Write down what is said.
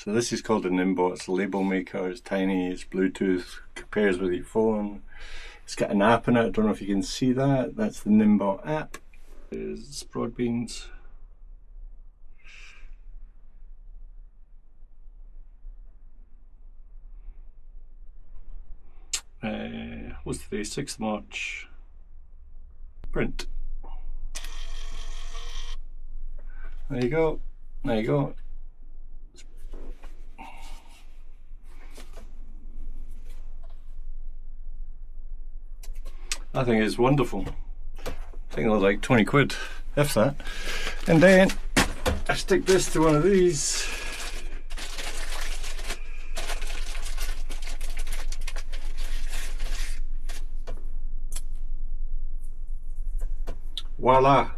So this is called a niimbot. It's a label maker. It's tiny, it's Bluetooth, compares with your phone. It's got an app in it. I don't know if you can see that. That's the niimbot app. It's broad beans. What's today? 6th March. Print. There you go. There you go. I think it's wonderful. I think they're like 20 quid, if that. And then I stick this to one of these. Voila!